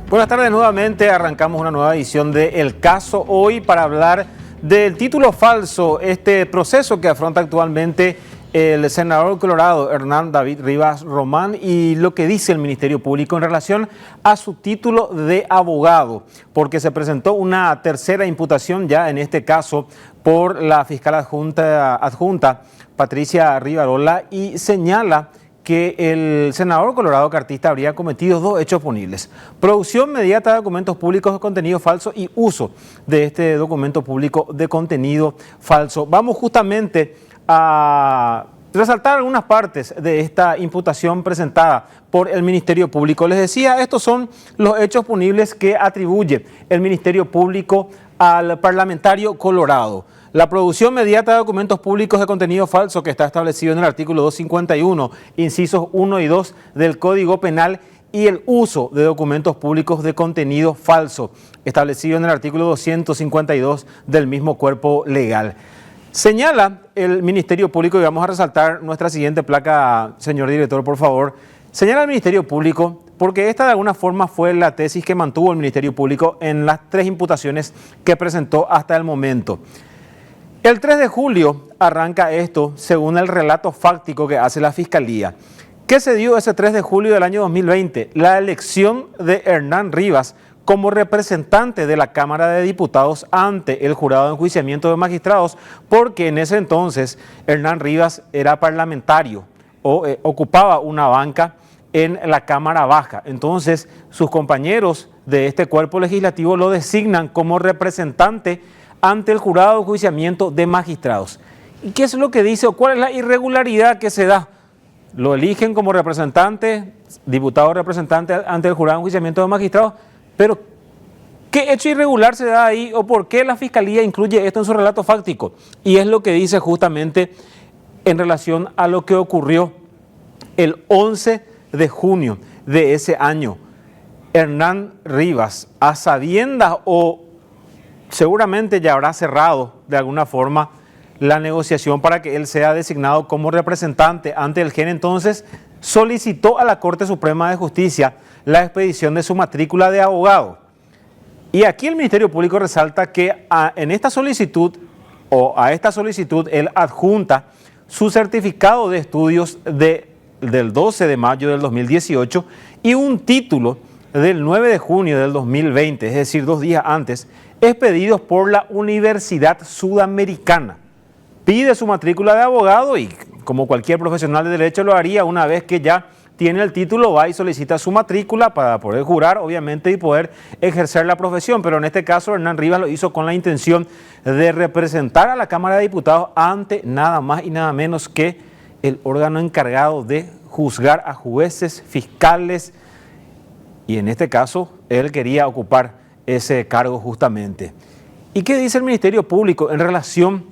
Buenas tardes nuevamente, arrancamos una nueva edición de El Caso hoy para hablar del título falso, este proceso que afronta actualmente el senador colorado Hernán David Rivas Román y lo que dice el Ministerio Público en relación a su título de abogado, porque se presentó una tercera imputación ya en este caso por la fiscal adjunta Patricia Rivarola y señala que el senador colorado cartista habría cometido dos hechos punibles: producción mediata de documentos públicos de contenido falso y uso de este documento público de contenido falso. Vamos justamente a resaltar algunas partes de esta imputación presentada por el Ministerio Público. Les decía, estos son los hechos punibles que atribuye el Ministerio Público al parlamentario colorado. La producción mediata de documentos públicos de contenido falso, que está establecido en el artículo 251, incisos 1 y 2 del Código Penal, y el uso de documentos públicos de contenido falso, establecido en el artículo 252 del mismo cuerpo legal. Señala el Ministerio Público, y vamos a resaltar nuestra siguiente placa, señor director, por favor. Señala el Ministerio Público, porque esta de alguna forma fue la tesis que mantuvo el Ministerio Público en las tres imputaciones que presentó hasta el momento. El 3 de julio arranca esto según el relato fáctico que hace la Fiscalía. ¿Qué se dio ese 3 de julio del año 2020? La elección de Hernán Rivas como representante de la Cámara de Diputados ante el jurado de enjuiciamiento de magistrados, porque en ese entonces Hernán Rivas era parlamentario o ocupaba una banca en la Cámara Baja. Entonces sus compañeros de este cuerpo legislativo lo designan como representante ante el jurado de enjuiciamiento de magistrados. ¿Y qué es lo que dice o cuál es la irregularidad que se da? Lo eligen como representante, diputado representante ante el jurado de enjuiciamiento de magistrados, pero ¿qué hecho irregular se da ahí o por qué la Fiscalía incluye esto en su relato fáctico? Y es lo que dice justamente en relación a lo que ocurrió el 11 de junio de ese año. Hernán Rivas, a sabiendas o seguramente ya habrá cerrado de alguna forma la negociación para que él sea designado como representante ante el GEN, entonces solicitó a la Corte Suprema de Justicia la expedición de su matrícula de abogado. Y aquí el Ministerio Público resalta que en esta solicitud o a esta solicitud él adjunta su certificado de estudios del 12 de mayo del 2018 y un título del 9 de junio del 2020, es decir, 2 días antes, expedidos por la Universidad Sudamericana. Pide su matrícula de abogado y, como cualquier profesional de derecho lo haría, una vez que ya tiene el título, va y solicita su matrícula para poder jurar, obviamente, y poder ejercer la profesión. Pero en este caso, Hernán Rivas lo hizo con la intención de representar a la Cámara de Diputados ante nada más y nada menos que el órgano encargado de juzgar a jueces, fiscales, y en este caso, él quería ocupar ese cargo justamente. ¿Y qué dice el Ministerio Público en relación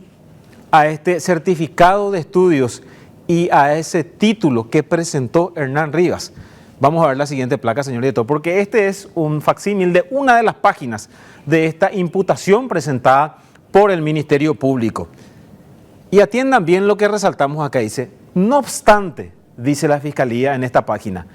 a este certificado de estudios y a ese título que presentó Hernán Rivas? Vamos a ver la siguiente placa, señor director, porque este es un facsímil de una de las páginas de esta imputación presentada por el Ministerio Público. Y atiendan bien lo que resaltamos acá, dice: no obstante, dice la Fiscalía en esta página,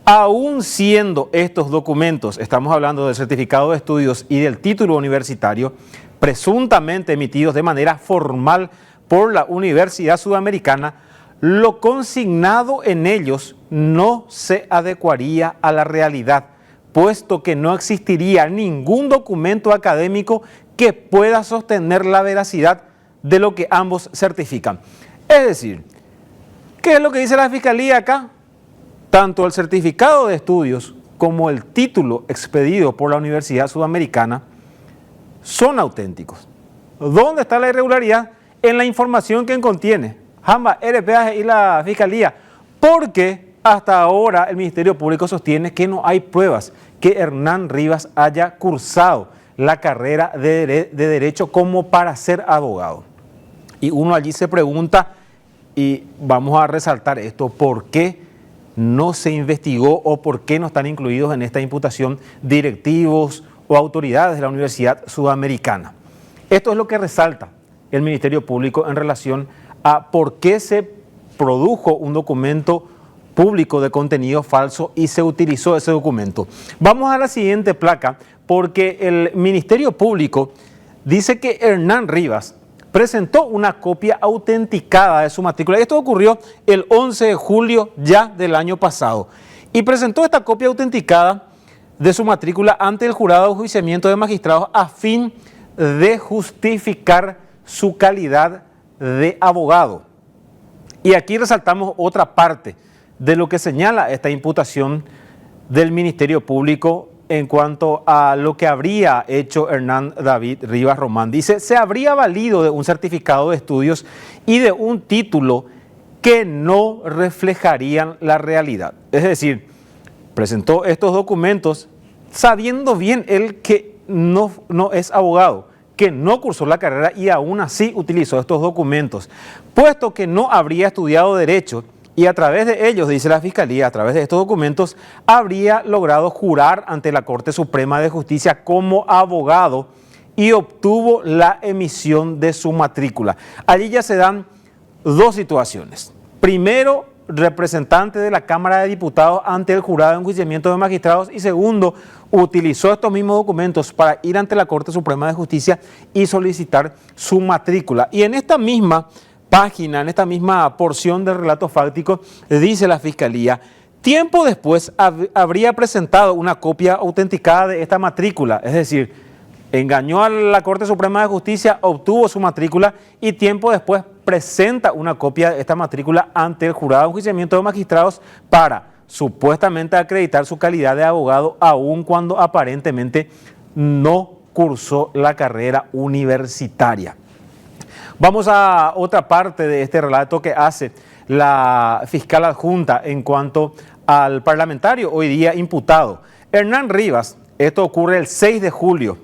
aún siendo estos documentos, estamos hablando del certificado de estudios y del título universitario, presuntamente emitidos de manera formal por la Universidad Sudamericana, lo consignado en ellos no se adecuaría a la realidad, puesto que no existiría ningún documento académico que pueda sostener la veracidad de lo que ambos certifican. Es decir, ¿qué es lo que dice la Fiscalía acá? Tanto el certificado de estudios como el título expedido por la Universidad Sudamericana son auténticos. ¿Dónde está la irregularidad? En la información que contiene Jamba, RPA y la Fiscalía, porque hasta ahora el Ministerio Público sostiene que no hay pruebas que Hernán Rivas haya cursado la carrera de Derecho como para ser abogado. Y uno allí se pregunta, y vamos a resaltar esto, ¿por qué no se investigó o por qué no están incluidos en esta imputación directivos o autoridades de la Universidad Sudamericana? Esto es lo que resalta el Ministerio Público en relación a por qué se produjo un documento público de contenido falso y se utilizó ese documento. Vamos a la siguiente placa porque el Ministerio Público dice que Hernán Rivas presentó una copia autenticada de su matrícula. Esto ocurrió el 11 de julio ya del año pasado. Y presentó esta copia autenticada de su matrícula ante el jurado de enjuiciamiento de magistrados a fin de justificar su calidad de abogado. Y aquí resaltamos otra parte de lo que señala esta imputación del Ministerio Público en cuanto a lo que habría hecho Hernán David Rivas Román. Dice, se habría valido de un certificado de estudios y de un título que no reflejarían la realidad. Es decir, presentó estos documentos sabiendo bien él que no es abogado, que no cursó la carrera y aún así utilizó estos documentos, puesto que no habría estudiado Derecho y a través de ellos, dice la Fiscalía, a través de estos documentos, habría logrado jurar ante la Corte Suprema de Justicia como abogado y obtuvo la emisión de su matrícula. Allí ya se dan dos situaciones. Primero, representante de la Cámara de Diputados ante el jurado de enjuiciamiento de magistrados y segundo, utilizó estos mismos documentos para ir ante la Corte Suprema de Justicia y solicitar su matrícula. Y en esta misma página, en esta misma porción del relato fáctico, dice la Fiscalía, tiempo después habría presentado una copia autenticada de esta matrícula, es decir, engañó a la Corte Suprema de Justicia, obtuvo su matrícula y tiempo después presenta una copia de esta matrícula ante el jurado de enjuiciamiento de magistrados para supuestamente acreditar su calidad de abogado, aun cuando aparentemente no cursó la carrera universitaria. Vamos a otra parte de este relato que hace la fiscal adjunta en cuanto al parlamentario hoy día imputado. Hernán Rivas, esto ocurrió el 6 de julio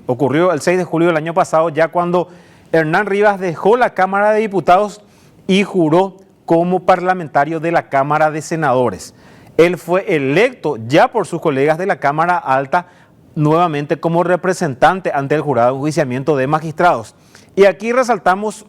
del año pasado, ya cuando Hernán Rivas dejó la Cámara de Diputados y juró como parlamentario de la Cámara de Senadores. Él fue electo ya por sus colegas de la Cámara Alta nuevamente como representante ante el jurado de enjuiciamiento de magistrados. Y aquí resaltamos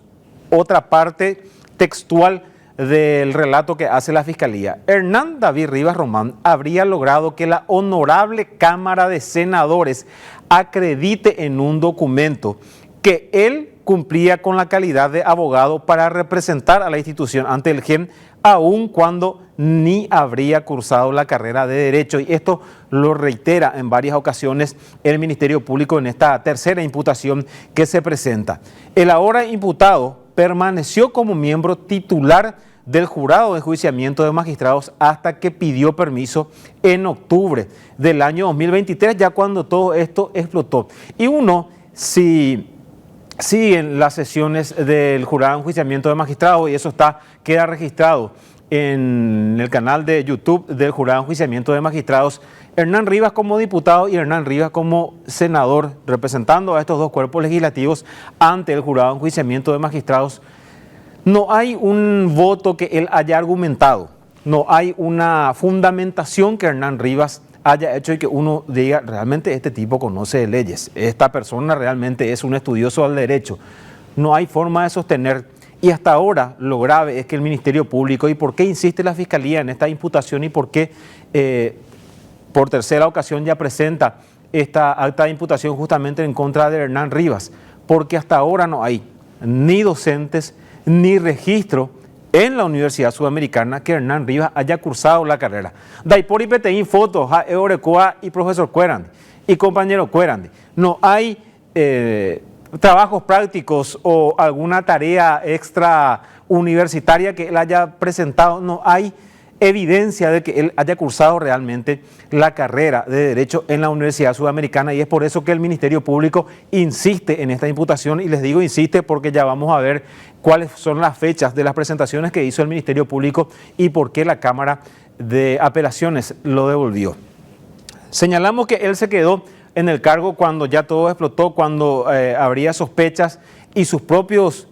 otra parte textual del relato que hace la Fiscalía. Hernán David Rivas Román habría logrado que la honorable Cámara de Senadores acredite en un documento que él cumplía con la calidad de abogado para representar a la institución ante el GEM, aun cuando ni habría cursado la carrera de Derecho. Y esto lo reitera en varias ocasiones el Ministerio Público en esta tercera imputación que se presenta. El ahora imputado permaneció como miembro titular del jurado de enjuiciamiento de magistrados hasta que pidió permiso en octubre del año 2023, ya cuando todo esto explotó. Y uno, si siguen las sesiones del jurado de enjuiciamiento de magistrados, y eso queda registrado en el canal de YouTube del jurado de enjuiciamiento de magistrados, Hernán Rivas como diputado y Hernán Rivas como senador, representando a estos dos cuerpos legislativos ante el jurado de enjuiciamiento de magistrados, no hay un voto que él haya argumentado, no hay una fundamentación que Hernán Rivas haya hecho y que uno diga, realmente este tipo conoce de leyes, esta persona realmente es un estudioso del derecho. No hay forma de sostener. Y hasta ahora lo grave es que el Ministerio Público, y por qué insiste la Fiscalía en esta imputación y por qué por tercera ocasión ya presenta esta acta de imputación justamente en contra de Hernán Rivas, porque hasta ahora no hay ni docentes ni registro en la Universidad Sudamericana que Hernán Rivas haya cursado la carrera. Daipor y Peteín, fotos, Eurecoa y profesor Cuerandi y compañero Cuerandi. No hay trabajos prácticos o alguna tarea extra universitaria que él haya presentado, no hay evidencia de que él haya cursado realmente la carrera de Derecho en la Universidad Sudamericana, y es por eso que el Ministerio Público insiste en esta imputación, y les digo insiste porque ya vamos a ver cuáles son las fechas de las presentaciones que hizo el Ministerio Público y por qué la Cámara de Apelaciones lo devolvió. Señalamos que él se quedó en el cargo cuando ya todo explotó, cuando habría sospechas y sus propios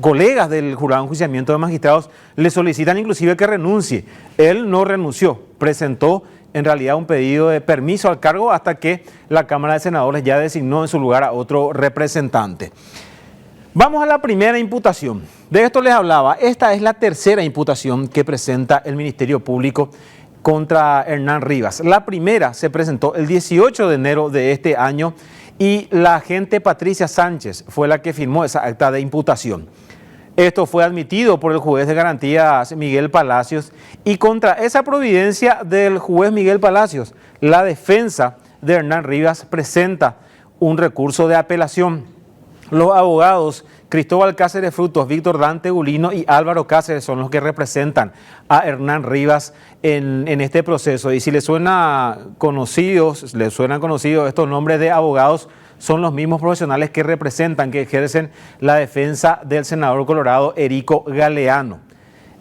colegas del jurado de enjuiciamiento de magistrados le solicitan inclusive que renuncie. Él no renunció, presentó en realidad un pedido de permiso al cargo hasta que la Cámara de Senadores ya designó en su lugar a otro representante. Vamos a la primera imputación. De esto les hablaba. Esta es la tercera imputación que presenta el Ministerio Público contra Hernán Rivas. La primera se presentó el 18 de enero de este año y la agente Patricia Sánchez fue la que firmó esa acta de imputación. Esto fue admitido por el juez de garantías Miguel Palacios y contra esa providencia del juez Miguel Palacios, la defensa de Hernán Rivas presenta un recurso de apelación. Los abogados Cristóbal Cáceres Frutos, Víctor Dante Gulino y Álvaro Cáceres son los que representan a Hernán Rivas en este proceso. Y si les suenan conocidos estos nombres de abogados, son los mismos profesionales que representan, que ejercen la defensa del senador colorado Erico Galeano.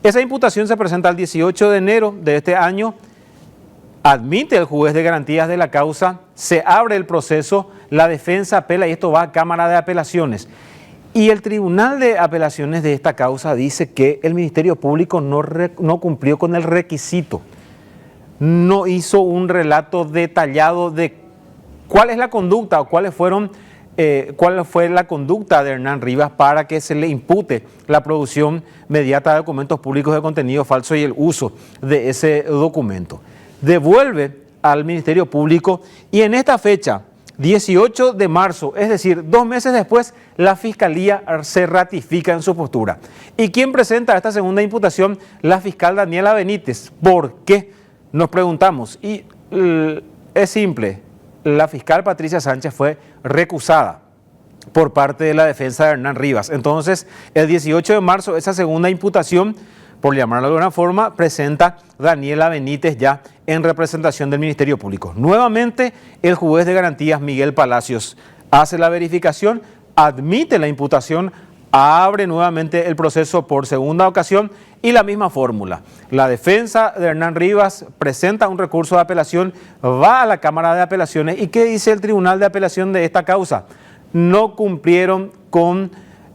Esa imputación se presenta el 18 de enero de este año, admite el juez de garantías de la causa, se abre el proceso, la defensa apela y esto va a Cámara de Apelaciones. Y el Tribunal de Apelaciones de esta causa dice que el Ministerio Público no cumplió con el requisito, no hizo un relato detallado de cuál es la conducta o cuál fue la conducta de Hernán Rivas para que se le impute la producción mediata de documentos públicos de contenido falso y el uso de ese documento. Devuelve al Ministerio Público y en esta fecha, 18 de marzo, es decir, 2 meses después, la Fiscalía se ratifica en su postura. ¿Y quién presenta esta segunda imputación? La fiscal Daniela Benítez. ¿Por qué? Nos preguntamos. Y es simple. La fiscal Patricia Sánchez fue recusada por parte de la defensa de Hernán Rivas. Entonces, el 18 de marzo, esa segunda imputación, por llamarlo de alguna forma, presenta Daniela Benítez ya en representación del Ministerio Público. Nuevamente, el juez de garantías Miguel Palacios hace la verificación, admite la imputación, abre nuevamente el proceso por segunda ocasión y la misma fórmula. La defensa de Hernán Rivas presenta un recurso de apelación, va a la Cámara de Apelaciones. ¿Y qué dice el Tribunal de Apelación de esta causa? No cumplieron con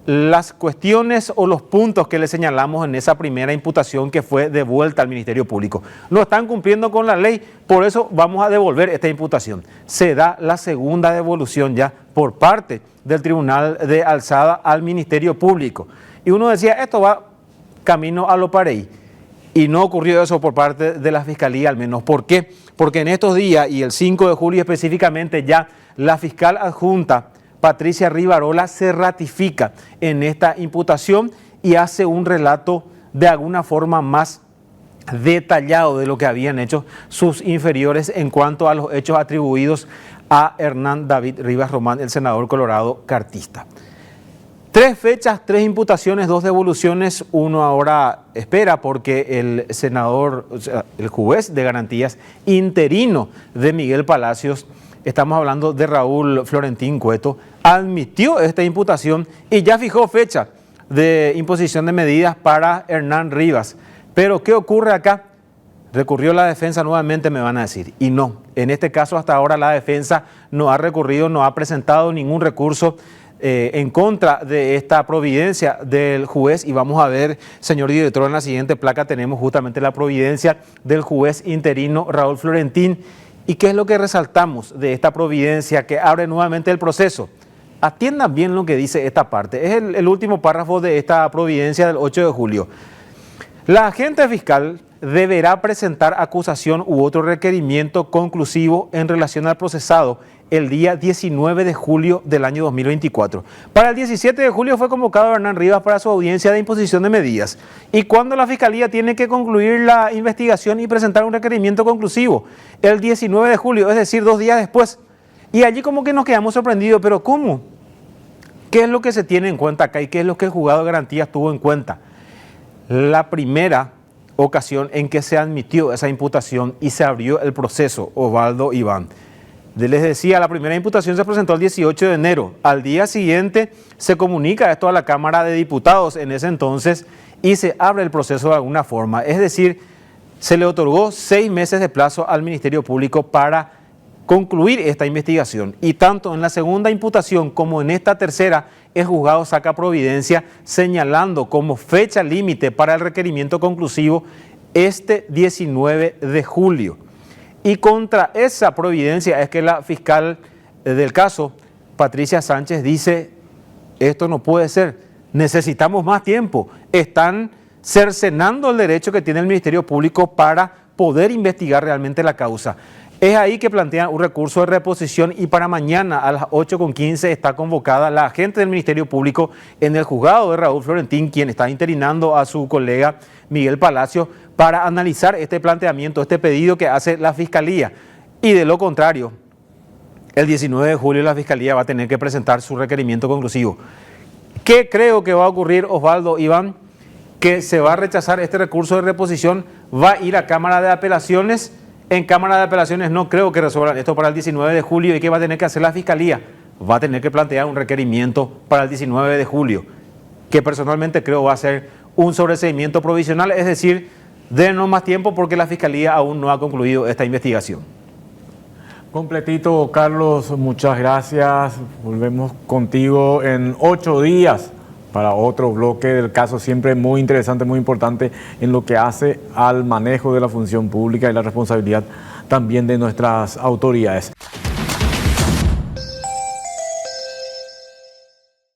las cuestiones o los puntos que le señalamos en esa primera imputación que fue devuelta al Ministerio Público. No están cumpliendo con la ley, por eso vamos a devolver esta imputación. Se da la segunda devolución ya por parte del Tribunal de Alzada al Ministerio Público. Y uno decía, esto va camino a lo parey. Y no ocurrió eso por parte de la Fiscalía al menos. ¿Por qué? Porque en estos días, y el 5 de julio específicamente, ya la fiscal adjunta Patricia Rivarola se ratifica en esta imputación y hace un relato de alguna forma más detallado de lo que habían hecho sus inferiores en cuanto a los hechos atribuidos a Hernán David Rivas Román, el senador colorado cartista. 3 fechas, 3 imputaciones, 2 devoluciones, uno ahora espera porque el senador, o sea, el juez de garantías interino de Miguel Palacios, estamos hablando de Raúl Florentín Cueto, admitió esta imputación y ya fijó fecha de imposición de medidas para Hernán Rivas. Pero ¿qué ocurre acá? Recurrió la defensa nuevamente, me van a decir. Y no, en este caso hasta ahora la defensa no ha recurrido, no ha presentado ningún recurso en contra de esta providencia del juez. Y vamos a ver, señor director, en la siguiente placa tenemos justamente la providencia del juez interino Raúl Florentín. ¿Y qué es lo que resaltamos de esta providencia que abre nuevamente el proceso? Atiendan bien lo que dice esta parte. Es el último párrafo de esta providencia del 8 de julio. La agente fiscal deberá presentar acusación u otro requerimiento conclusivo en relación al procesado el día 19 de julio del año 2024. Para el 17 de julio fue convocado Hernán Rivas para su audiencia de imposición de medidas. ¿Y cuándo la Fiscalía tiene que concluir la investigación y presentar un requerimiento conclusivo? El 19 de julio, es decir, 2 días después. Y allí como que nos quedamos sorprendidos, pero ¿cómo? ¿Qué es lo que se tiene en cuenta acá y qué es lo que el juzgado de garantías tuvo en cuenta? La primera ocasión en que se admitió esa imputación y se abrió el proceso, Osvaldo Iván. Les decía, la primera imputación se presentó el 18 de enero. Al día siguiente se comunica esto a la Cámara de Diputados en ese entonces y se abre el proceso de alguna forma. Es decir, se le otorgó 6 meses de plazo al Ministerio Público para concluir esta investigación. Y tanto en la segunda imputación como en esta tercera, el juzgado saca providencia señalando como fecha límite para el requerimiento conclusivo este 19 de julio. Y contra esa providencia es que la fiscal del caso, Patricia Sánchez, dice esto no puede ser, necesitamos más tiempo. Están cercenando el derecho que tiene el Ministerio Público para poder investigar realmente la causa. Es ahí que plantean un recurso de reposición y para mañana a las 8:15 está convocada la agente del Ministerio Público en el juzgado de Raúl Florentín, quien está interinando a su colega Miguel Palacio para analizar este planteamiento, este pedido que hace la Fiscalía. Y de lo contrario, el 19 de julio la Fiscalía va a tener que presentar su requerimiento conclusivo. ¿Qué creo que va a ocurrir, Osvaldo, Iván? Que se va a rechazar este recurso de reposición, va a ir a Cámara de Apelaciones. En Cámara de Apelaciones no creo que resuelvan esto para el 19 de julio. ¿Y qué va a tener que hacer la Fiscalía? Va a tener que plantear un requerimiento para el 19 de julio, que personalmente creo va a ser un sobreseimiento provisional, es decir, denos más tiempo porque la Fiscalía aún no ha concluido esta investigación. Completito, Carlos, muchas gracias. Volvemos contigo en 8 días para otro bloque del caso, siempre muy interesante, muy importante en lo que hace al manejo de la función pública y la responsabilidad también de nuestras autoridades.